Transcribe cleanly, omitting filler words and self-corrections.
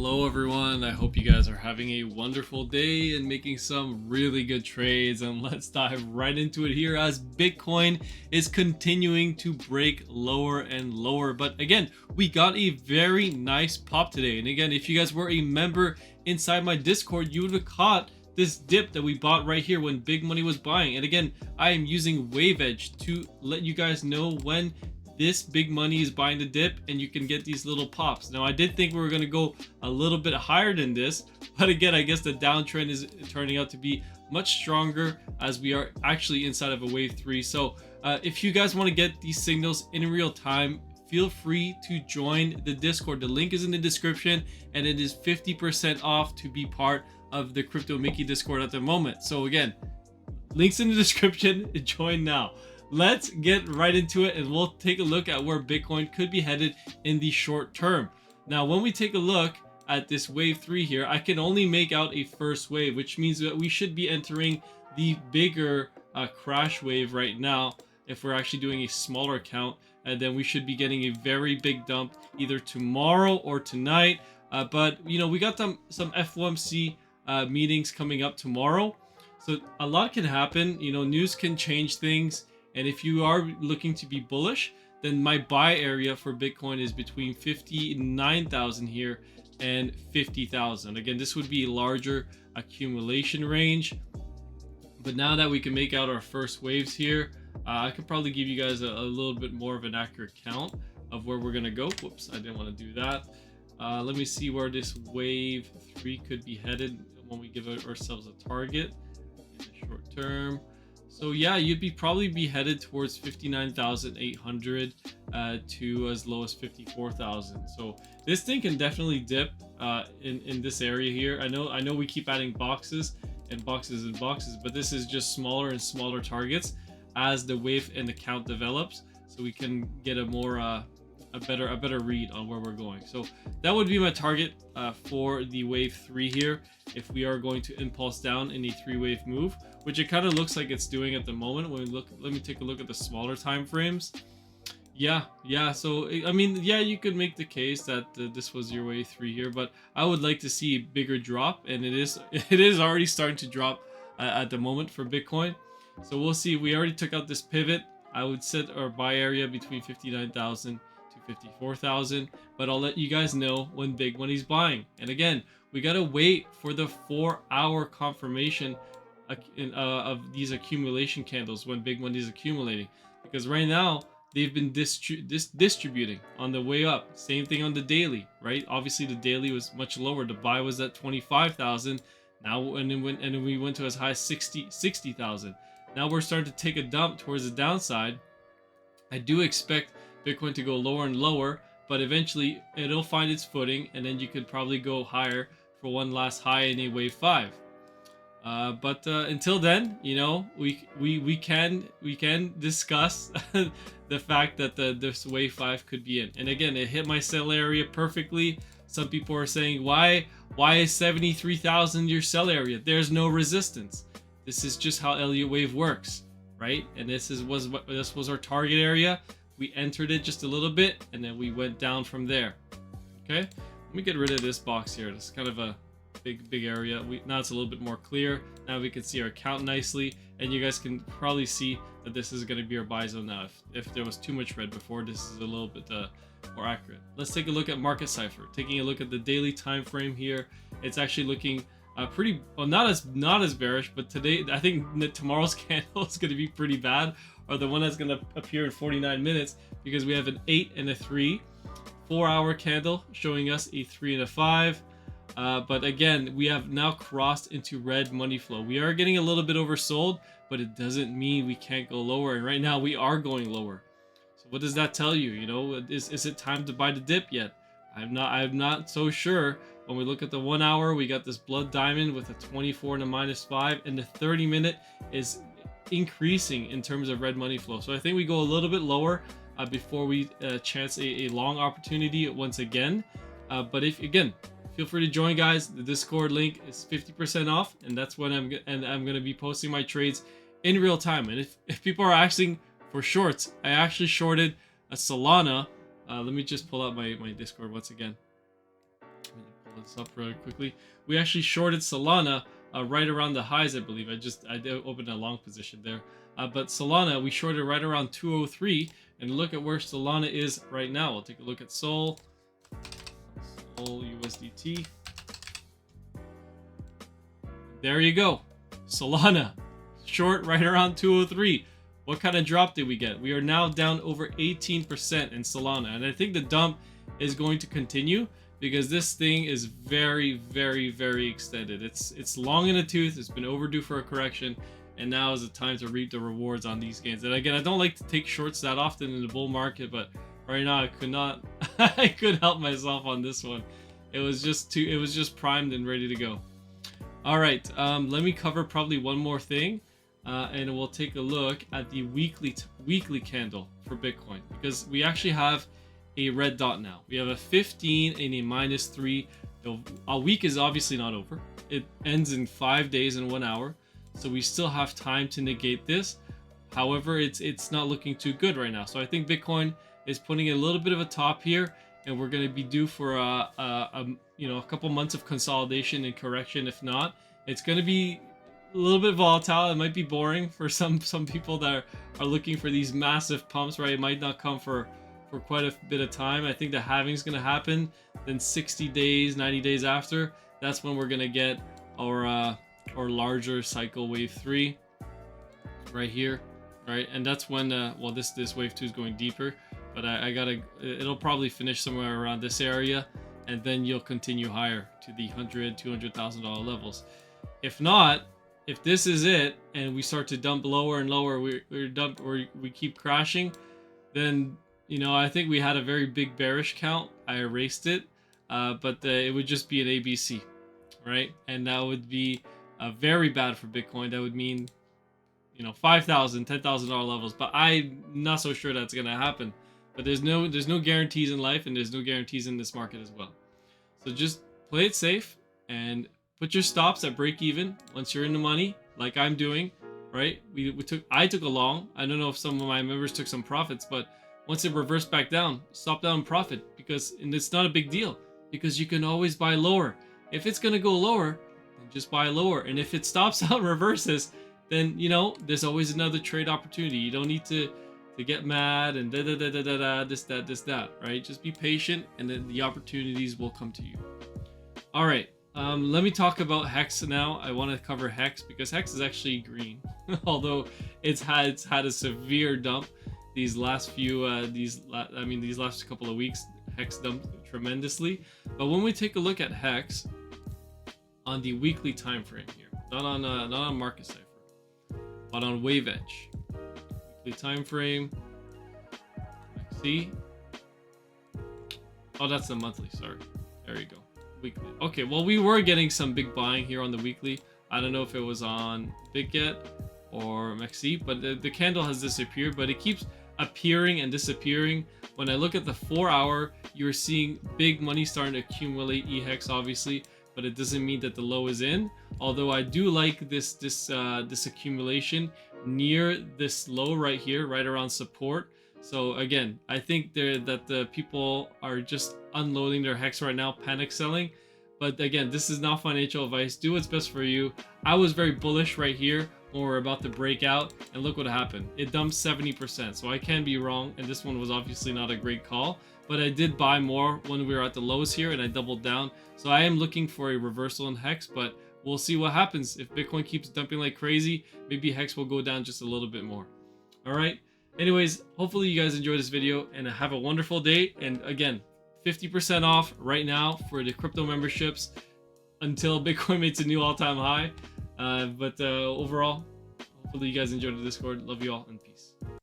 Hello everyone, I hope you guys are having a wonderful day and making some really good trades, and let's dive right into it here as Bitcoin is continuing to break lower and lower. But again, we got a very nice pop today, and again, if you guys were a member inside my Discord, you would have caught this dip that we bought right here when big money was buying. And again, I am using Wave Edge to let you guys know when this big money is buying the dip and you can get these little pops. Now, I did think we were going to go a little bit higher than this, but again, I guess the downtrend is turning out to be much stronger as we are actually inside of a wave 3. So if you guys want to get these signals in real time, feel free to join the Discord. The link is in the description, and it is 50% off to be part of the Crypto Mickey Discord at the moment. So again, links in the description. Join now. Let's get right into it, and we'll take a look at where Bitcoin could be headed in the short term. Now, when we take a look at this wave 3 here, I can only make out a first wave, which means that we should be entering the bigger crash wave right now. If we're actually doing a smaller count, and then we should be getting a very big dump either tomorrow or tonight. But you know, we got some FOMC meetings coming up tomorrow, so a lot can happen. You know, news can change things. And if you are looking to be bullish, then my buy area for Bitcoin is between 59,000 here and 50,000. Again, this would be a larger accumulation range. But now that we can make out our first waves here, I could probably give you guys a little bit more of an accurate count of where we're going to go. Whoops, I didn't want to do that. Let me see where this wave 3 could be headed when we give ourselves a target in the short term. So yeah, you'd probably be headed towards 59,800 to as low as 54,000. So this thing can definitely dip in this area here. I know we keep adding boxes and boxes and boxes, but this is just smaller and smaller targets as the wave and the count develops, so we can get a more a better read on where we're going. So that would be my target for the wave 3 here, if we are going to impulse down in a 3-wave move, which it kind of looks like it's doing at the moment. When we look, let me take a look at the smaller time frames. Yeah, so I mean, yeah, you could make the case that this was your wave 3 here, but I would like to see a bigger drop, and it is already starting to drop at the moment for Bitcoin. So we'll see. We already took out this pivot. I would set our buy area between 59,000 to 54,000, but I'll let you guys know when big money's buying. And again, we gotta wait for the 4-hour confirmation of these accumulation candles when big money is accumulating, because right now they've been distributing on the way up. Same thing on the daily, right? Obviously the daily was much lower. The buy was at 25,000 now, and then we went to as high as 60,000. Now we're starting to take a dump towards the downside. I do expect Bitcoin to go lower and lower, but eventually it'll find its footing, and then you could probably go higher for one last high in a wave 5. But until then, you know, we can discuss the fact that this wave 5 could be in. And again, it hit my sell area perfectly. Some people are saying, why is 73,000 your sell area? There's no resistance. This is just how Elliott wave works, right? And this was our target area. We entered it just a little bit, and then we went down from there. Okay, let me get rid of this box here. This is kind of a big area. Now it's a little bit more clear. Now we can see our count nicely, and you guys can probably see that this is going to be our buy zone now. If there was too much red before, this is a little bit more accurate. Let's take a look at market cipher. Taking a look at the daily time frame here, it's actually looking pretty well, not as bearish, but today I think that tomorrow's candle is going to be pretty bad, or the one that's going to appear in 49 minutes, because we have an 8 and a 3 4-hour candle showing us a 3 and a 5. But again, we have now crossed into red money flow. We are getting a little bit oversold, but it doesn't mean we can't go lower, and right now we are going lower. So what does that tell you? You know, is it time to buy the dip yet? I'm not so sure. When we look at the 1 hour, we got this blood diamond with a 24 and a -5, and the 30-minute is increasing in terms of red money flow. So I think we go a little bit lower before we chance a long opportunity once again. But if again, feel free to join, guys. The Discord link is 50% off, and that's when I'm going to be posting my trades in real time. And if people are asking for shorts, I actually shorted a Solana. Let me just pull out my Discord once again. pull this up really quickly. We actually shorted Solana right around the highs, I believe. I did open a long position there. But Solana, we shorted right around 203. And look at where Solana is right now. We'll take a look at Sol USDT. There you go. Solana, short right around 203. What kind of drop did we get? We are now down over 18% in Solana. And I think the dump is going to continue because this thing is very, very, very extended. It's long in the tooth. It's been overdue for a correction. And now is the time to reap the rewards on these gains. And again, I don't like to take shorts that often in the bull market, but right now I could not, I couldn't help myself on this one. It was just primed and ready to go. All right, let me cover probably one more thing, and we'll take a look at the weekly candle for Bitcoin, because we actually have a red dot now. We have a 15 and a -3. A week is obviously not over. It ends in 5 days and 1 hour. So we still have time to negate this. However, it's not looking too good right now. So I think Bitcoin is putting a little bit of a top here, and we're going to be due for a couple months of consolidation and correction. If not, it's going to be a little bit volatile. It might be boring for some people that are looking for these massive pumps, right? It might not come for quite a bit of time. I think the halving is going to happen. Then 60 days, 90 days after, that's when we're going to get our larger cycle wave 3 right here, right? And that's when this wave 2 is going deeper, but it'll probably finish somewhere around this area, and then you'll continue higher to the $100,000-$200,000 levels. If not, if this is it and we start to dump lower and lower, we keep crashing, then I think we had a very big bearish count. I erased it, but it would just be an ABC, right? And that would be very bad for Bitcoin. That would mean, $5,000, $10,000 levels. But I'm not so sure that's gonna happen. But there's no guarantees in life, and there's no guarantees in this market as well. So just play it safe and put your stops at break even once you're in the money, like I'm doing, right? I took a long. I don't know if some of my members took some profits, but once it reversed back down, stop down profit, and it's not a big deal because you can always buy lower. If it's gonna go lower, just buy lower, and if it stops out and reverses, then there's always another trade opportunity. You don't need to get mad and this that, right? Just be patient, and then the opportunities will come to you. All right, let me talk about Hex now. I want to cover Hex because Hex is actually green, although it's had a severe dump these last couple of weeks. Hex dumped tremendously, but when we take a look at Hex on the weekly time frame here, not on market cipher, but on wave edge, weekly time frame. See, oh, that's the monthly. Sorry, there you go. Weekly. Okay, well, we were getting some big buying here on the weekly. I don't know if it was on BitGet or Maxi, but the candle has disappeared, but it keeps appearing and disappearing. When I look at the 4 hour, you're seeing big money starting to accumulate EHEX, obviously, but it doesn't mean that the low is in. Although I do like this accumulation near this low right here, right around support. So again, I think that the people are just unloading their Hex right now, panic selling. But again, this is not financial advice. Do what's best for you. I was very bullish right here when we're about to break out, and look what happened. It dumped 70%, so I can be wrong, and this one was obviously not a great call, but I did buy more when we were at the lows here, and I doubled down. So I am looking for a reversal in Hex, but we'll see what happens. If Bitcoin keeps dumping like crazy, maybe Hex will go down just a little bit more. All right. Anyways, hopefully you guys enjoyed this video, and have a wonderful day. And again, 50% off right now for the crypto memberships until Bitcoin makes a new all-time high. But overall, hopefully you guys enjoyed the Discord. Love you all, and peace.